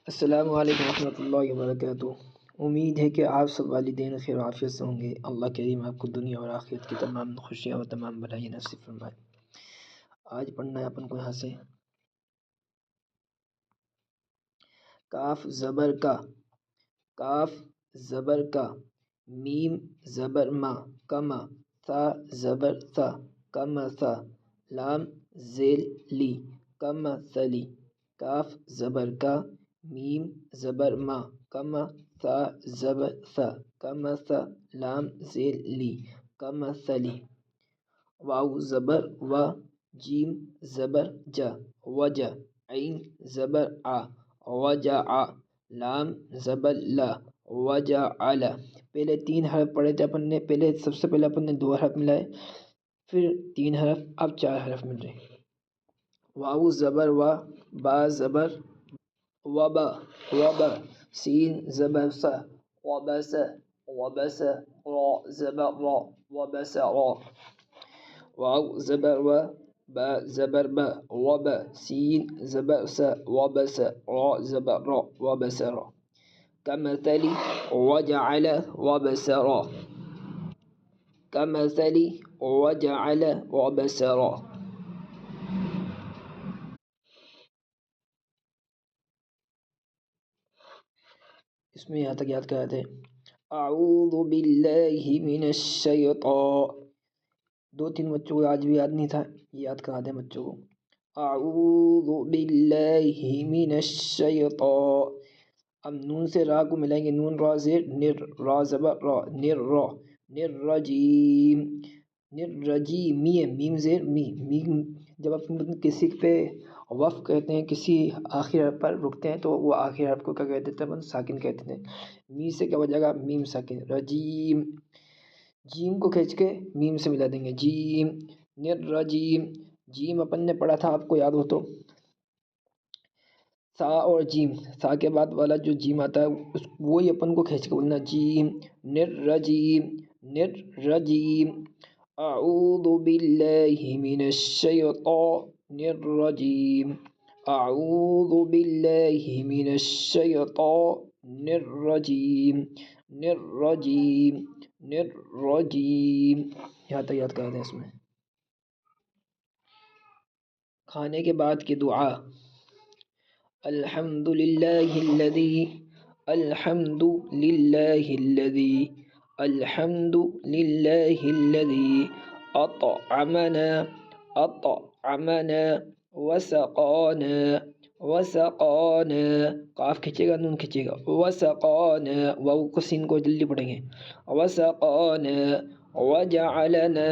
السلام علیکم ورحمۃ اللہ وبرکاتہ۔ امید ہے کہ آپ سب والدین خیر و عافیت سے ہوں گے۔ اللہ کریم آپ کو دنیا اور آخرت کی تمام خوشیاں اور تمام بھلائیاں نصیب فرمائے۔ آج پڑھنا ہے اپن کو یہاں سے کاف زبر کا، کاف زبر کا، میم زبر ما کما، ثا زبر ثا کم ثا، لام زیل لی کم ثلی، کاف زبر کا، میم زبر ما کما، ثا زبر ثا کم ثا، لام زیل لی کم ثلی، واو زبر و، جیم زبر جا وجا، عین زبر آ وجع، لام زبر لا وجعل۔ پہلے 3 حرف پڑھے تھے اپن نے، سب سے پہلے اپن نے 2 حرف ملائے، پھر 3 حرف، اب 4 حرف مل رہے۔ واو زبر و، با زبر وبا وبا، سین زبر سا وبس وبس، را زبر را وبسر، واو زبر و، با زبر با وبا، سین زبر سا وبس، را زبر را وبسر، كمثل وجعل وبسرا، كمثل وجعل وبسرا۔ اس میں یہاں تک یاد کراتے ہیں اعوذ باللہ من الشیطان، 2-3 بچوں کو آج بھی یاد نہیں تھا، یاد کراتے ہیں بچوں کو اعوذ باللہ من الشیطان۔ اب نون سے را کو ملائیں گے، نون را زیر نر، را زبر را نر را، نر رجیم، نر رجیم، میم زیر می، میم جب اپن کسی پہ وقف کہتے ہیں، کسی آخر حرف پر رکتے ہیں تو وہ آخر حرف کو کیا کہتے تھے اپن؟ ساکن کہتے تھے۔ می سے کیا ہو جائے گا؟ میم ساکن، رجیم، جیم کو کھینچ کے میم سے ملا دیں گے، جیم، نر رجیم، جیم اپن نے پڑھا تھا، آپ کو یاد ہو تو، سا اور جیم، سا کے بعد والا جو جیم آتا ہے وہی اپن کو کھینچ کے بولنا، جیم، نر رجیم، نر رجیم، اعوذ باللہ من الشیطان الرجیم، اعوذ باللہ من الشیطان الرجیم، نر رجیم، نر رجیم۔ یہاں تک یاد کر دیں۔ اس میں کھانے کے بعد کی دعا، الحمد للہ الذی، الحمد للہ الذی، الحمد للہ الذی اطعمنا، اطعمنا وسقانا، وسقانا، قاف کھینچے گا، نون کھینچے گا، وسقانا، واو کو سین کو جلدی پڑھیں گے، وسقانا، وجعلنا،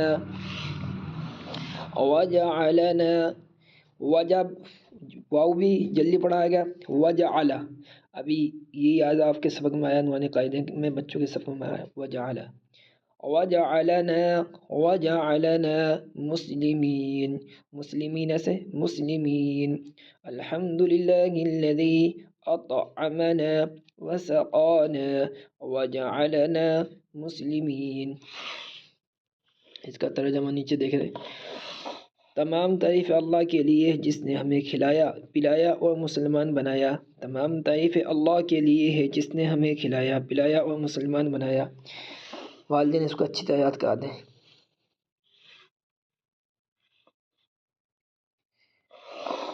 وجعلنا، وجب، واو بھی جلدی پڑھایا گیا، وجعل، ابھی یہ یاد آپ کے سبق میں آیا، نورانی قاعدے میں بچوں کے سبق میں آیا، وجعل، وجعلنا، وجعلنا مسلمین، مسلمین سے مسلمین، الحمد للہ الذی اطعمنا وسقانا وجعلنا مسلمین۔ اس کا ترجمہ نیچے دیکھ رہے۔ تمام تعریف اللہ کے لیے جس نے ہمیں کھلایا پلایا اور مسلمان بنایا، تمام تعریف اللہ کے لیے ہے جس نے ہمیں کھلایا پلایا اور مسلمان بنایا۔ والدین اس کو اچھی طرح یاد کرا دیں۔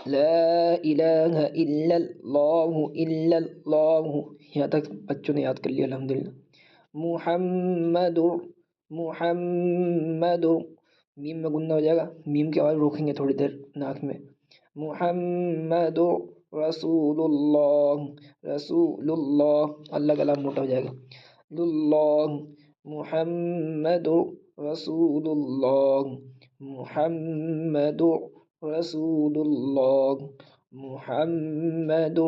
لا الہ الا اللہ، الا اللہ، یہاں تک بچوں نے یاد کر لیا الحمدللہ۔ محمد، محمد، میم میں گننا ہو جائے گا، میم کے آواز روکیں گے تھوڑی دیر ناک میں، محمد رسول اللہ، رسول اللہ، اللہ کا لام موٹا ہو جائے گا، اللہ، محمد رسول اللہ، محمد رسول اللہ، محمد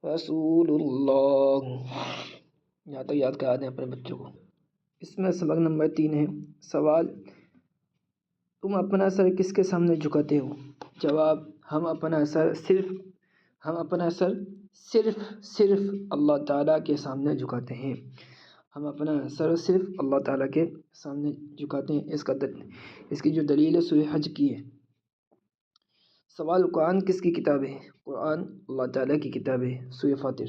رسول اللہ۔ یہاں تک یاد کرا دیں اپنے بچوں کو۔ اس میں سبق نمبر 3 ہے، سوال، تم اپنا سر کس کے سامنے جھکاتے ہو؟ جواب، ہم اپنا سر صرف اللہ تعالیٰ کے سامنے جھکاتے ہیں، ہم اپنا سر صرف اللہ تعالیٰ کے سامنے جھکاتے ہیں۔ اس کی جو دلیل ہے سورہ حج کی ہے، سوال، قرآن کس کی کتاب ہے؟ قرآن اللہ تعالیٰ کی کتاب ہے۔ سورہ فاتر۔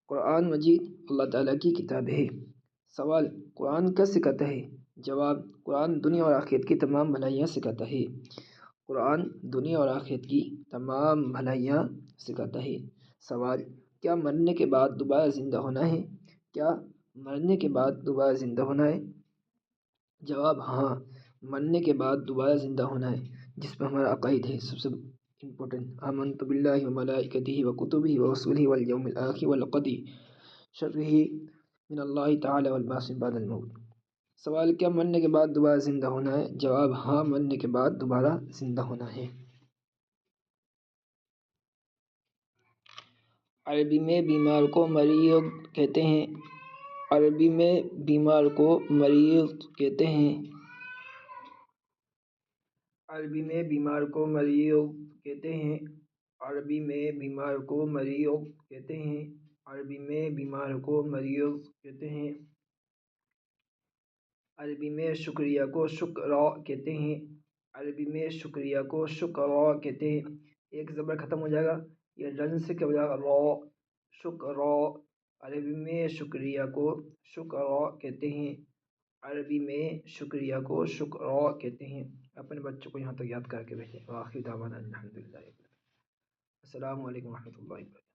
قرآن مجید اللہ تعالیٰ کی کتاب ہے۔ سوال، قرآن کیا سکھاتا ہے؟ جواب، قرآن دنیا اور آخرت کی تمام بھلائیاں سکھاتا ہے۔ قرآن دنیا اور آخرت کی تمام بھلائیاں سکھاتا ہے۔ سوال، کیا مرنے کے بعد دوبارہ زندہ ہونا ہے؟ کیا مرنے کے بعد دوبارہ زندہ ہونا ہے؟ جواب، ہاں، مرنے کے بعد دوبارہ زندہ ہونا ہے، جس پہ ہمارا عقائد ہے سب سے امپورٹنٹ۔ آمنت باللہ و ملائکتہ و کتبہ و رسلہ والیوم الآخر والقدر شرہ من اللہ تعالی والبعث بعد الموت۔ سوال، کیا مرنے کے بعد دوبارہ زندہ ہونا ہے؟ جواب، ہاں، مرنے کے بعد دوبارہ زندہ ہونا ہے۔ عربی میں بیمار کو مریض کہتے ہیں۔ عربی میں بیمار کو مریض کہتے ہیں۔ عربی میں بیمار کو مریض کہتے ہیں۔ عربی میں بیمار کو مریض کہتے ہیں۔ عربی میں بیمار کو مریض کہتے ہیں۔ عربی میں شکریہ کو شکرا کہتے ہیں۔ عربی میں شکریہ کو شکرا کہتے ہیں۔ ایک زبر ختم ہو جائے گا، یہ رن سے کیا ہو جائے گا؟ را، شکرا۔ عربی میں شکریہ کو شکرا کہتے ہیں۔ عربی میں شکریہ کو شکرا کہتے ہیں۔ اپنے بچوں کو یہاں تک یاد کر کے بھیجیں۔ وآخر دعوانا الحمدللہ۔ السلام علیکم ورحمۃ اللہ وبرکاتہ۔